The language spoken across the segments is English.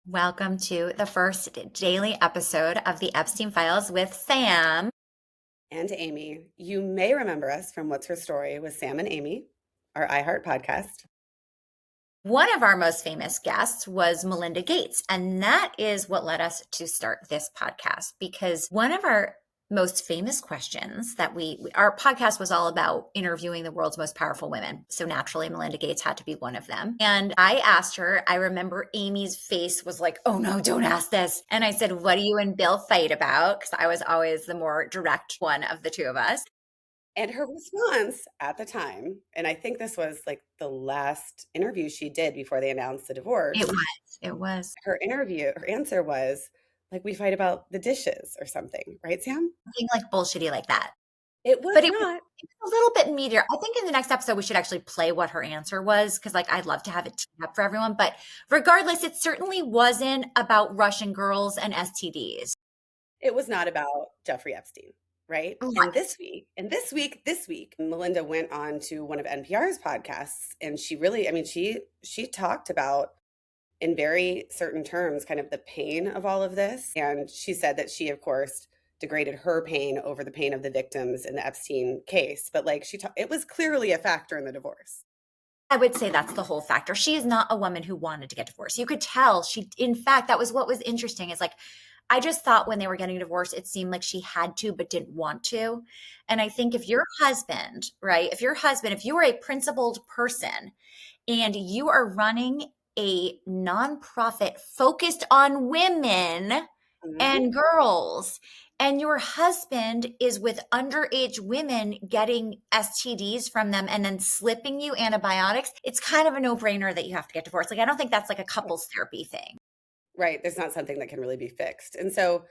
Welcome to the first daily episode of the Epstein Files with Sam. And Amy. You may remember us from What's Her Story with Sam and Amy, our iHeart podcast. One of our most famous guests was Melinda Gates, and that is what led us to start this podcast because one of our most famous questions that our podcast was all about interviewing the world's most powerful women. So naturally, Melinda Gates had to be one of them. And I asked her, I remember Amy's face was like, oh no, don't ask this. And I said, what do you and Bill fight about? Because I was always the more direct one of the two of us. And her response at the time, and I think this was like the last interview she did before they announced the divorce. It was. Her answer was like, we fight about the dishes or something, right, Sam? Something like bullshitty like that. It was But not. it was a little bit meatier. I think in the next episode, we should actually play what her answer was because, like, I'd love to have it teed up for everyone. But regardless, it certainly wasn't about Russian girls and STDs. It was not about Jeffrey Epstein, right? Right. And this week, Melinda went on to one of NPR's podcasts, and she really, I mean, she talked about in very certain terms kind of the pain of all of this. And she said that she, of course, degraded her pain over the pain of the victims in the Epstein case. But like it was clearly a factor in the divorce. I would say that's the whole factor. She is not a woman who wanted to get divorced. You could tell in fact, that was what was interesting is like, I just thought when they were getting divorced, it seemed like she had to, but didn't want to. And I think if your husband, right, if you are a principled person and you are running a nonprofit focused on women Mhm. and girls, and your husband is with underage women getting STDs from them and then slipping you antibiotics, it's kind of a no-brainer that you have to get divorced. Like, I don't think that's like a couples therapy thing. Right. There's not something that can really be fixed. And so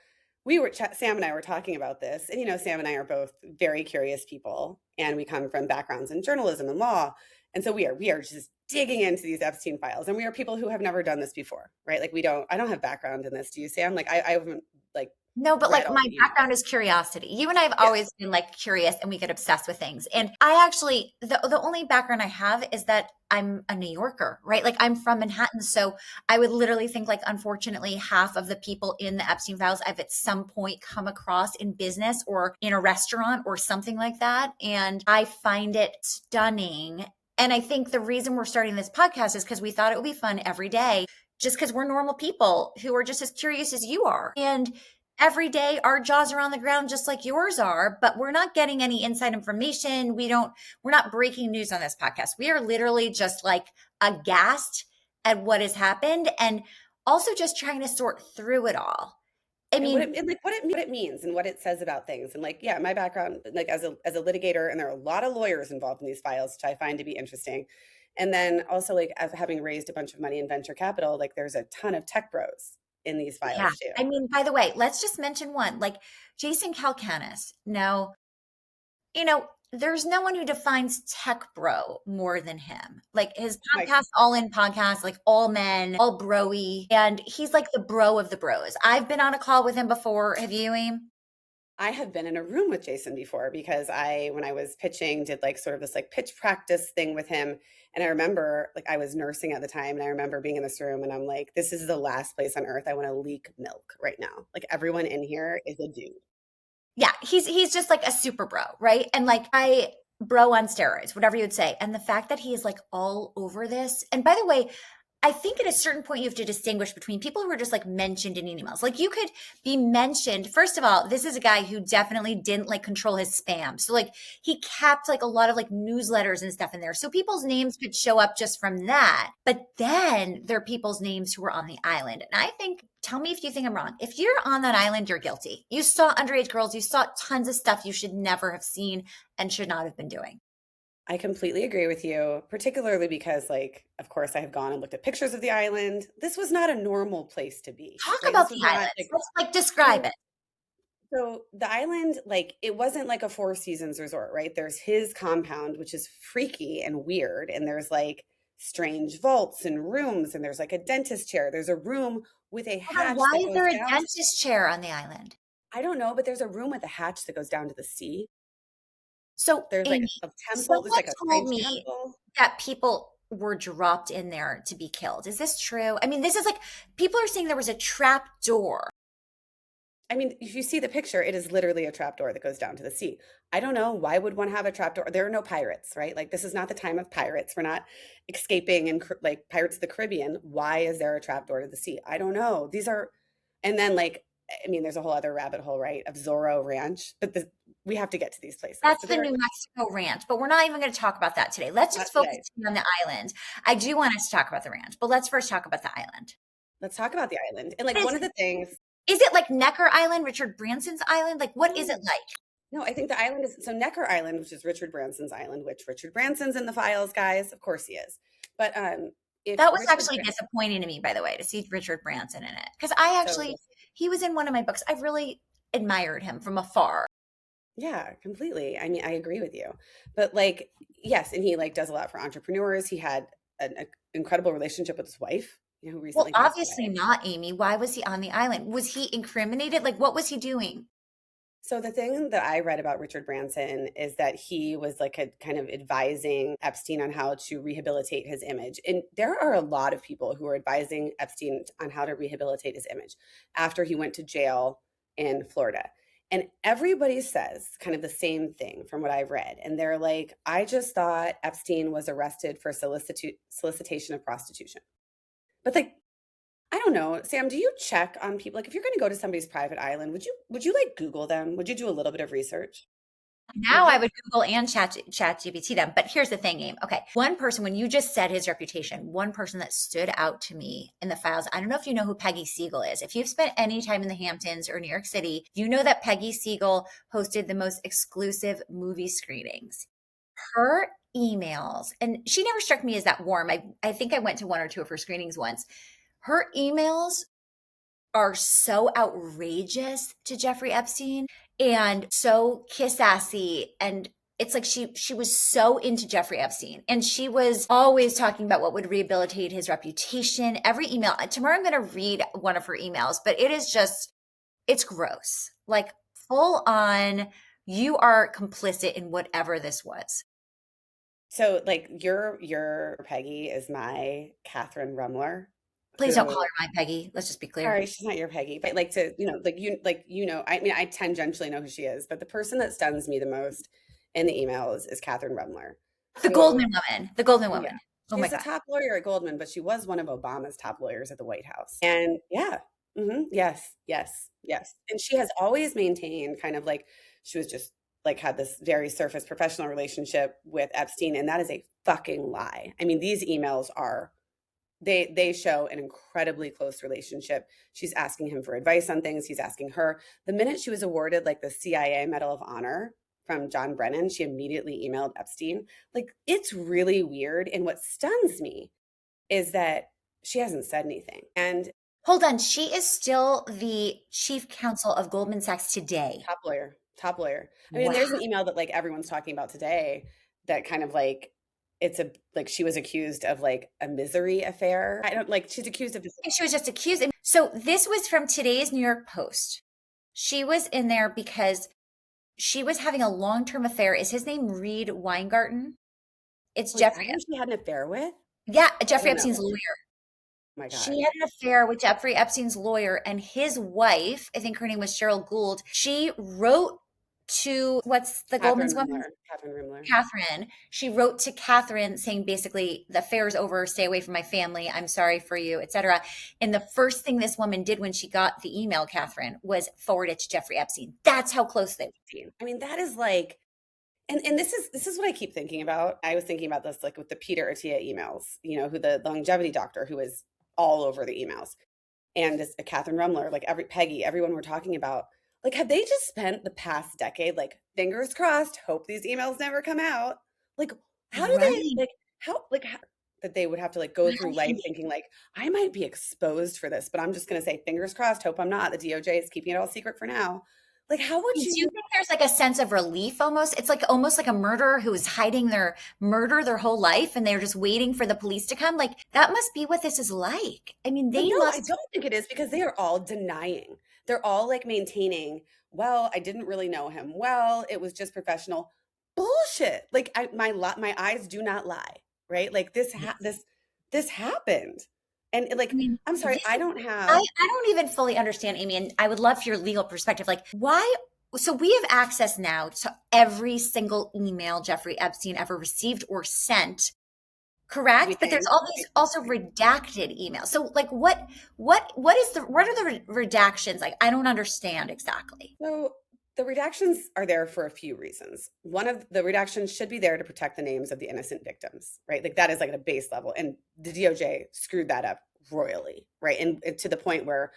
Sam and I were talking about this. And, Sam and I are both very curious people, and we come from backgrounds in journalism and law. And so we are just digging into these Epstein files. And we are people who have never done this before, right? Like I don't have background in this. Do you, Sam? Like I haven't like No, but read like all my the background emails. is curiosity. You and I have Yes. always been like curious and we get obsessed with things. And I actually, the only background I have is that I'm a New Yorker, right? Like I'm from Manhattan. So I would literally think like, unfortunately, half of the people in the Epstein files I've at some point come across in business or in a restaurant or something like that. And I find it stunning. And I think the reason we're starting this podcast is because we thought it would be fun every day, just because we're normal people who are just as curious as you are. And every day our jaws are on the ground just like yours are, but we're not getting any inside information. We're not breaking news on this podcast. We are literally just like aghast at what has happened and also just trying to sort through it all. I And what mean, it means and what it says about things. And like, yeah, my background, like as a litigator, and there are a lot of lawyers involved in these files, which I find to be interesting. And then also like as having raised a bunch of money in venture capital, like there's a ton of tech bros in these yeah. files too. I mean, by the way, let's just mention one, like Jason Calcanis. Now, there's no one who defines tech bro more than him. Like his My podcast, All In Podcast, like all men, all broy. And he's like the bro of the bros. I've been on a call with him before. Have you, Aim? I have been in a room with Jason before because when I was pitching, did like sort of this like pitch practice thing with him. And I remember like I was nursing at the time, and I remember being in this room and I'm like, this is the last place on earth I want to leak milk right now. Like everyone in here is a dude. Yeah, he's just like a super bro, right? And like I bro on steroids, whatever you would say. And the fact that he is like all over this. And by the way, I think at a certain point you have to distinguish between people who are just like mentioned in emails. Like you could be mentioned. First of all, this is a guy who definitely didn't like control his spam. So like he kept like a lot of like newsletters and stuff in there. So people's names could show up just from that. But then there are people's names who were on the island. And I think, tell me if you think I'm wrong. If you're on that island, you're guilty. You saw underage girls, you saw tons of stuff you should never have seen and should not have been doing. I completely agree with you, particularly because, like, of course, I have gone and looked at pictures of the island. This was not a normal place to be, Talk right? about This the was not islands. like, Let's like describe so, it. so the island, like, it wasn't like a Four Seasons resort, right? There's his compound, which is freaky and weird. And there's like strange vaults and rooms, and there's like a dentist chair. There's a room with a Hold on, hatch why that is goes there a down. dentist chair on the island? I don't know, but there's a room with a hatch that goes down to the sea. So, There's like Amy, a temple. There's someone like a told strange me temple. that people were dropped in there to be killed. Is this true? I mean, this is like people are saying there was a trap door. I mean, if you see the picture, it is literally a trapdoor that goes down to the sea. I don't know why would one have a trapdoor. There are no pirates, right? Like this is not the time of pirates. We're not escaping in like Pirates of the Caribbean. Why is there a trapdoor to the sea? I don't know. These are, and then like, I mean, there's a whole other rabbit hole, right, of Zorro Ranch, but we have to get to these places. That's So the there are New Mexico ranch, but we're not even going to talk about that today. Let's not just focus today. on the island. I do want us to talk about the ranch, but let's first talk about the island. Let's talk about the island. And like What one of the things, is it like Necker Island, Richard Branson's island? Like, what is it no, like? no, I think the island is so Necker Island, which is Richard Branson's island, which Richard Branson's in the files, guys. Of course he is. But if That was Richard actually Branson, disappointing to me, by the way, to see Richard Branson in it. Because I so actually, he was in one of my books. I really admired him from afar. yeah, completely. I mean, I agree with you. But like, yes, and he like does a lot for entrepreneurs. He had an incredible relationship with his wife, who Well, recently passed obviously away. not, Amy. Why was he on the island? Was he incriminated? Like, what was he doing? So the thing that I read about Richard Branson is that he was like a kind of advising Epstein on how to rehabilitate his image. And there are a lot of people who are advising Epstein on how to rehabilitate his image after he went to jail in Florida. And everybody says kind of the same thing from what I've read. And they're like, I just thought Epstein was arrested for solicitation of prostitution. But like, I don't know. Sam, do you check on people? Like if you're going to go to somebody's private island, would you like Google them? Would you do a little bit of research? Would Now I you? would Google and chat GPT them. But here's the thing, Aim. Okay. One person, when you just said his reputation, one person that stood out to me in the files, I don't know if you know who Peggy Siegel is. If you've spent any time in the Hamptons or New York City, you know that Peggy Siegel hosted the most exclusive movie screenings. Her emails, and she never struck me as that warm. I think I went to one or two of her screenings once. Her emails are so outrageous to Jeffrey Epstein and so kiss assy, and it's like she was so into Jeffrey Epstein and she was always talking about what would rehabilitate his reputation. Every email, tomorrow I'm going to read one of her emails, but it is just it's gross. Like full on you are complicit in whatever this was. So like your Peggy is my Catherine Rumler, Please don't call who her my Peggy. Let's just be clear. sorry, she's not your Peggy, but like to, I mean, I tangentially know who she is, but the person that stuns me the most in the emails is Catherine Rumler, The who, Goldman woman. The Goldman yeah, woman. Oh my she's the God. top lawyer at Goldman, but she was one of Obama's top lawyers at the White House. And yeah, yes, yes, yes. And she has always maintained kind of like she was just like had this very surface professional relationship with Epstein, and that is a fucking lie. I mean, these emails are they show an incredibly close relationship. She's asking him for advice on things, he's asking her. The minute she was awarded like the CIA Medal of Honor from John Brennan, she immediately emailed Epstein. Like it's really weird. And what stuns me is that she hasn't said anything. And Hold on. She is still the chief counsel of Goldman Sachs today. top lawyer, top lawyer. I mean, Wow. there's an email that like everyone's talking about today that kind of like it's a like she was accused of like a misery affair. I don't like she's accused of this. She was just accused. So this was from today's New York Post. She was in there because she was having a long-term affair. Is his name Reed Weingarten? It's Wait, that's Jeffrey. who she had an affair with? Yeah, I Jeffrey don't know. Epstein's Oh lawyer. my She God. had an affair with Jeffrey Epstein's lawyer and his wife. I think her name was Cheryl Gould. She wrote to what's the Catherine Goldman's woman? Rimler. Catherine Rimler. Catherine. She wrote to Catherine saying basically the affair's over, stay away from my family, I'm sorry for you, etc. And the first thing this woman did when she got the email, Catherine, was forward it to Jeffrey Epstein. That's how close they were. I mean, that is like and this is what I keep thinking about. I was thinking about this like with the Peter Attia emails, who the longevity doctor who is all over the emails. And this Catherine Rumler, like every Peggy, everyone we're talking about, like have they just spent the past decade like fingers crossed, hope these emails never come out? Like how do they Right. how that they would have to like go through life thinking like I might be exposed for this, but I'm just going to say fingers crossed, hope I'm not. The DOJ is keeping it all secret for now. Like how would Do you you think there's like a sense of relief almost? It's like almost like a murderer who is hiding their murder their whole life and they're just waiting for the police to come. Like that must be what this is like. I mean, But they no, I must. don't think it is because they are all denying. They're all like maintaining, well, I didn't really know him well. It was just professional bullshit. Like my eyes do not lie. right? Like Yes. this happened. And I like, mean, I'm sorry, this I is, don't I, have, I don't even fully understand, Amy, and I would love for your legal perspective. Like, why? So we have access now to every single email Jeffrey Epstein ever received or sent, we correct? But there's think, all these also redacted emails. So, like, what are the redactions? Like, I don't understand exactly. so the redactions are there for a few reasons. One of the redactions should be there to protect the names of the innocent victims, right? Like that is like at a base level. And the DOJ screwed that up royally, right? And to the point where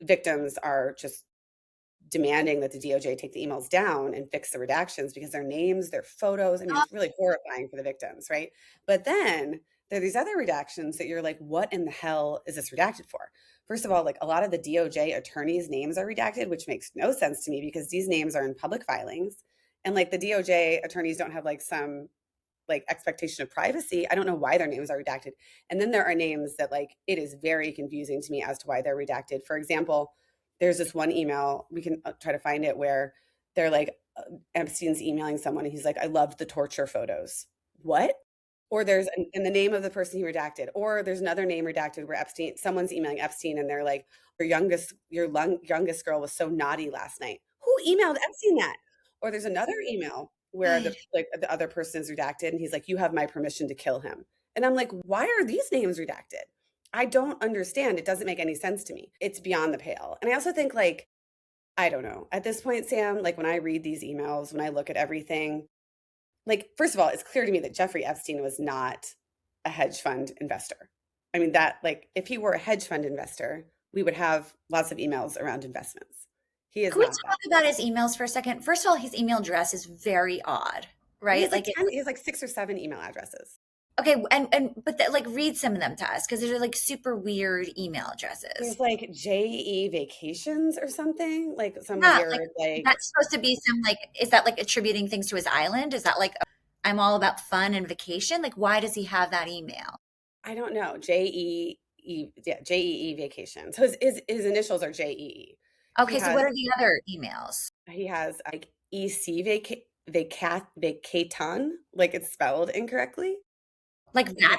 victims are just demanding that the DOJ take the emails down and fix the redactions because their names, their photos, I mean, it's really horrifying for the victims, right? But then there are these other redactions that you're like, what in the hell is this redacted for? First of all, like a lot of the DOJ attorneys' names are redacted, which makes no sense to me because these names are in public filings. And like the DOJ attorneys don't have like some like expectation of privacy. I don't know why their names are redacted. And then there are names that like it is very confusing to me as to why they're redacted. For example, there's this one email, we can try to find it, where they're like Epstein's emailing someone and he's like, I loved the torture photos. What? Or there's in the name of the person he redacted, or there's another name redacted where Epstein, someone's emailing Epstein and they're like, youngest girl was so naughty last night. Who emailed Epstein that? Or there's another email where God. the other person is redacted and he's like, you have my permission to kill him. And I'm like, why are these names redacted? I don't understand. It doesn't make any sense to me. It's beyond the pale. And I also think like, I don't know. At this point, Sam, like when I read these emails, when I look at everything, like first of all, it's clear to me that Jeffrey Epstein was not a hedge fund investor. I mean, that like if he were a hedge fund investor, we would have lots of emails around investments. He is Can we not that. talk about his emails for a second? First of all, his email address is very odd, He right? has like Like, 10, he has like 6 or 7 email addresses. okay, but like read some of them to us because they're like super weird email addresses. There's like JE vacations or something, like some Yeah, like weird like that's supposed to be some like, is that like attributing things to his island? Is that like I'm all about fun and vacation? Like, why does he have that email? I don't know, JEE vacation. So his initials are JEE. He Okay, so has what are the other emails? he has like EC vacaton, like it's spelled incorrectly. Like He has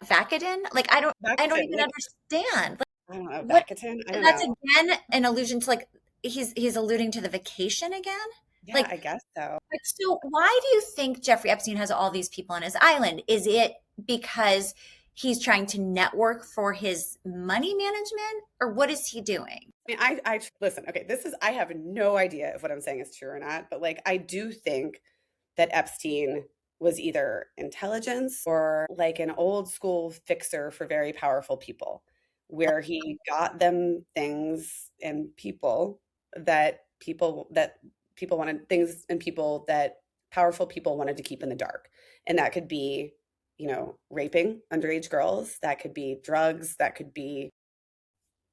Vatican? Like I don't Vacaton, even like understand. Like I don't know, what Vacaton. I don't that's know. again an allusion to like he's alluding to the vacation again? Yeah, Like I guess so. so why do you think Jeffrey Epstein has all these people on his island? Is it because he's trying to network for his money management or what is he doing? I mean, I listen. Okay, this is I have no idea if what I'm saying is true or not, but like I do think that Epstein was either intelligence or like an old school fixer for very powerful people, where he got them things and people wanted things and people that powerful people wanted to keep in the dark. And that could be, raping underage girls, that could be drugs, that could be,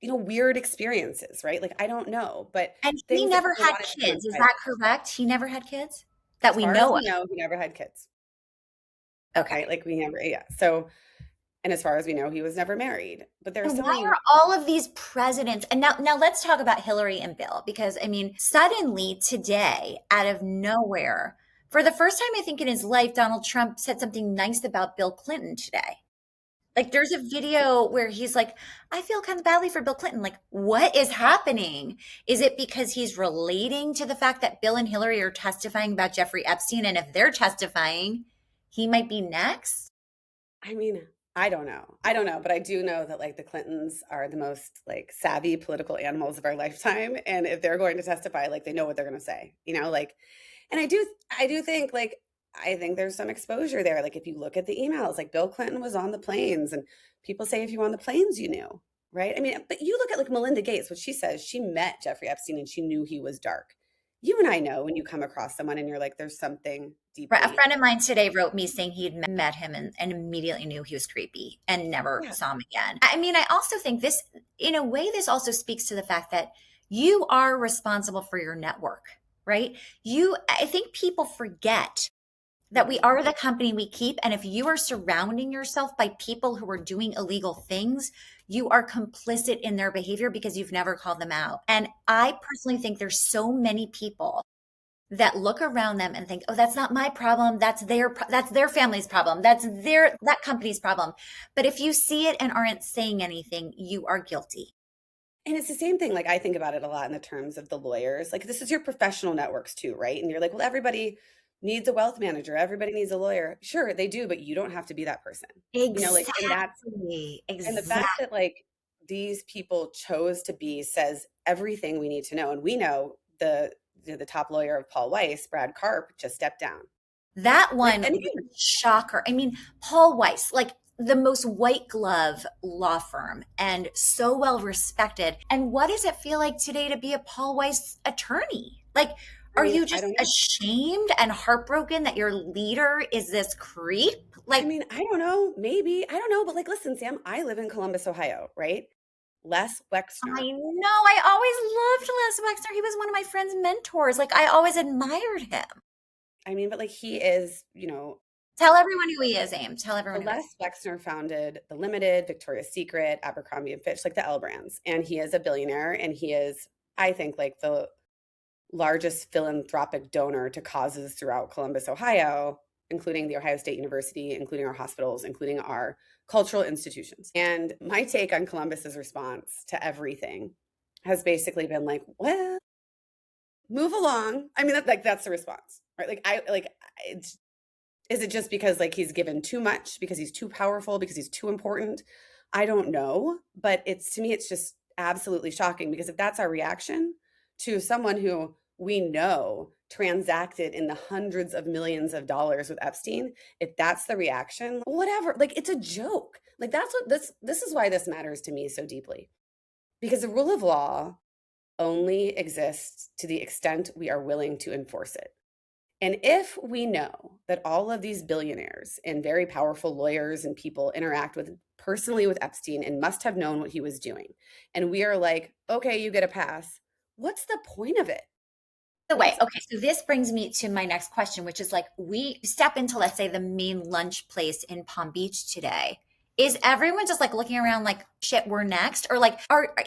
weird experiences, right? Like I don't know, but And he things that never people had wanted to do in kids. Is that private. correct? He never had kids that As we far as know of. we know, he never had kids, right? Okay. Like we never, yeah. So, and as far as we know, he was never married. But there are And so why many, are all of these presidents and now let's talk about Hillary and Bill because I mean suddenly today out of nowhere for the first time I think in his life Donald Trump said something nice about Bill Clinton today. Like there's a video where he's like, I feel kind of badly for Bill Clinton. Like, what is happening? Is it because he's relating to the fact that Bill and Hillary are testifying about Jeffrey Epstein? And if they're testifying, he might be next? I mean, I don't know. I don't know, but I do know that like the Clintons are the most like savvy political animals of our lifetime. And if they're going to testify, like they know what they're going to say, like, and I do think like, I think there's some exposure there. Like if you look at the emails, like Bill Clinton was on the planes and people say if you were on the planes, you knew, right? I mean, but you look at like Melinda Gates, what she says, she met Jeffrey Epstein and she knew he was dark. You and I know when you come across someone and you're like, there's something Right. A deeply, friend of mine today wrote me saying he'd met him and immediately knew he was creepy and never yeah. saw him again. I mean, I also think this, in a way, this also speaks to the fact that you are responsible for your network, right? I think people forget that we Mhm. are the company we keep. And if you are surrounding yourself by people who are doing illegal things, you are complicit in their behavior because you've never called them out. And I personally think there's so many people that look around them and think, "Oh, that's not my problem. That's their family's problem. That company's problem." But if you see it and aren't saying anything, you are guilty. And it's the same thing. Like I think about it a lot in the terms of the lawyers. Like this is your professional networks too, right? And you're like, well, everybody needs a wealth manager. Everybody needs a lawyer. Sure, they do, but you don't have to be that person. Like, Exactly. and the fact Exactly. that like these people chose to be says everything we need to know. And we know the top lawyer of Paul Weiss, Brad Karp, just stepped down. That Like, one and was again, a shocker. I mean, Paul Weiss, like the most white glove law firm and so well respected. And what does it feel like today to be a Paul Weiss attorney? Like, I are mean, you I just don't know. ashamed and heartbroken that your leader is this creep? I Like, mean, I don't know. Maybe. I don't know. But like, listen, Sam, I live in Columbus, Ohio, right? Les Wexner. I know, I always loved Les Wexner. He was one of my friend's mentors. Like, I always admired him. I mean, but like he is, Tell everyone who he is, Aim. Tell so everyone who he is. Les Wexner founded The Limited, Victoria's Secret, Abercrombie and Fitch, like the L brands. And he is a billionaire and he is, I think, like the largest philanthropic donor to causes throughout Columbus, Ohio, including the Ohio State University, including our hospitals, including our cultural institutions. And my take on Columbus's response to everything has basically been like, well, move along. I mean, that's the response, right? It's, is it just because like he's given too much, because he's too powerful, because he's too important? I don't know, but it's to me, it's just absolutely shocking because if that's our reaction to someone who we know transacted in the hundreds of millions of dollars with Epstein, if that's the reaction, whatever, like it's a joke. Like that's what this is why this matters to me so deeply. Because the rule of law only exists to the extent we are willing to enforce it. And if we know that all of these billionaires and very powerful lawyers and people interact with personally with Epstein and must have known what he was doing, and we are like, okay, you get a pass, what's the point of it? The way, What's okay, so this brings me to my next question, which is like we step into, let's say, the main lunch place in Palm Beach today. Is everyone just like looking around like shit, we're next? Or like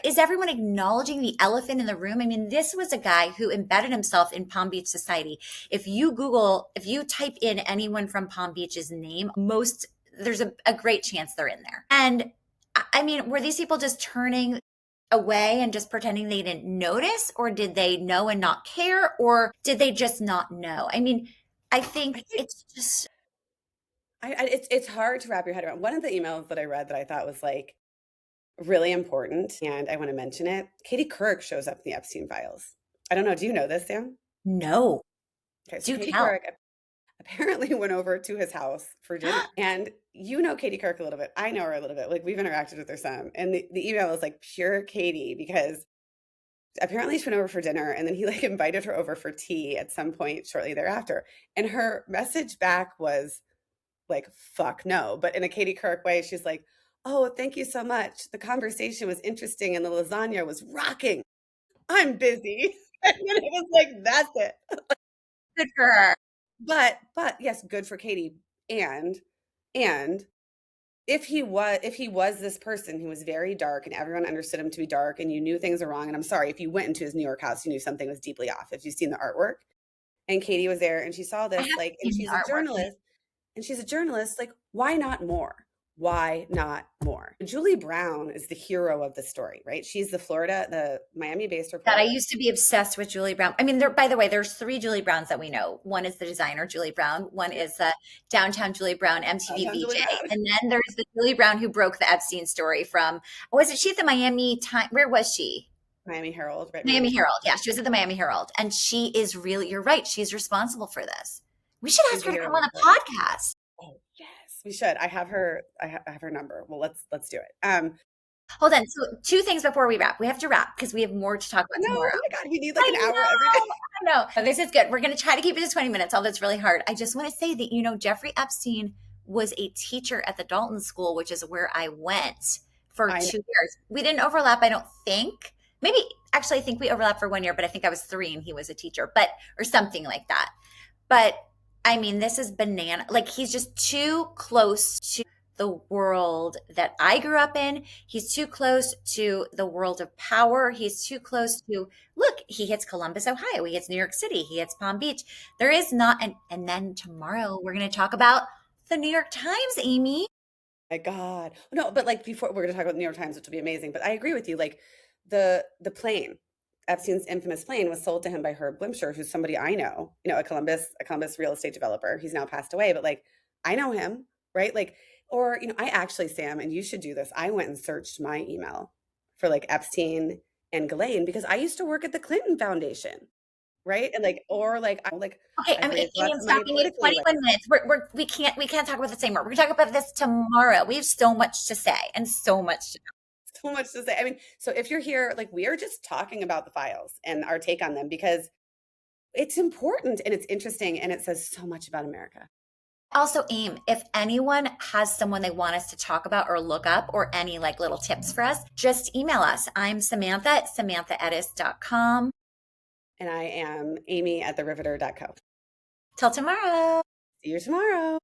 is everyone acknowledging the elephant in the room? I mean, this was a guy who embedded himself in Palm Beach society. If you type in anyone from Palm Beach's name, there's a great chance they're in there. And I mean, were these people just turning away and just pretending they didn't notice, or did they know and not care, or did they just not know? I mean, I I think think it's just it's hard to wrap your head around. One of the emails that I read that I thought was like really important, and I want to mention it. Katie Couric shows up in the Epstein Files. I don't know. Do you know this, Sam? no. Okay, so Do Katie tell. Couric apparently went over to his house for dinner. And you know Katie Kirk a little bit. I know her a little bit. Like we've interacted with her some. And the email is like pure Katie because apparently she went over for dinner and then he like invited her over for tea at some point shortly thereafter. And her message back was like, fuck no. But in a Katie Kirk way, she's like, oh, thank you so much. The conversation was interesting and the lasagna was rocking. I'm busy. And then it was like, that's it. Good for her. But yes, good for Katie. And if he was this person who was very dark and everyone understood him to be dark and you knew things were wrong, and I'm sorry, if you went into his New York house, you knew something was deeply off. If you've seen the artwork, and Katie was there and she saw I this, have like, and seen the artwork. she's a journalist, like, why not more? Why not more? Julie Brown is the hero of the story, right? She's the Miami-based That I reporter. used to be obsessed with Julie Brown. I mean, by the way, there's three Julie Browns that we know. One is the designer Julie Brown. One Yep. is downtown Julie Brown, MTV Downtown Julie VJ, Brown. and then there's the Julie Brown who broke the Epstein story from. Was it she at the Miami Time? Where was she? Miami Herald, right? Miami Miami Herald. Herald. Yeah, she was at the Miami Herald. And she is really, you're right, she's responsible for this. We should She's ask the her to hero come of on the the story. podcast. Oh, yes, we should. I have her. I have her number. Well, let's do it. Hold on. So, two things before we wrap. We have to wrap because we have more to talk about No, tomorrow. oh my God, we need like I an hour every day. know. I know. So this is good. We're going to try to keep it to 20 minutes, although it's really hard. I just want to say that, Jeffrey Epstein was a teacher at the Dalton School, which is where I went for I know. 2 years. We didn't overlap, I don't think. Maybe, actually, I think we overlapped for 1 year, but I think I was 3 and he was a teacher, or something like that. But I mean, this is banana. Like, he's just too close to the world that I grew up in. He's too close to the world of power. He's too close to, look, he hits Columbus, Ohio. He hits New York City. He hits Palm Beach. There is not, and then tomorrow we're going to talk about the New York Times, Amy. My God. No, but like before we're gonna talk about the New York Times, which will be amazing. But I agree with you. Like the plane, Epstein's infamous plane was sold to him by Herb Glimcher, who's somebody I know, a Columbus real estate developer. He's now passed away, but like I know him, right? Like, or I actually, Sam, and you should do this. I went and searched my email for like Epstein and Ghislaine because I used to work at the Clinton Foundation, right? And like, or like Okay, I've raised Amy, lots I'm of money stopping you at politically. Like, 21 minutes. We can't talk about this anymore. We're gonna talk about this tomorrow. We have so much to say and so much to know. so much to say. I mean, so if you're here, like we are just talking about the files and our take on them because it's important and it's interesting and it says so much about America. Also, Aim, if anyone has someone they want us to talk about or look up or any like little tips for us, just email us. I'm Samantha at samanthaettus.com. And I am Amy at theriveter.co. Till tomorrow. See you tomorrow.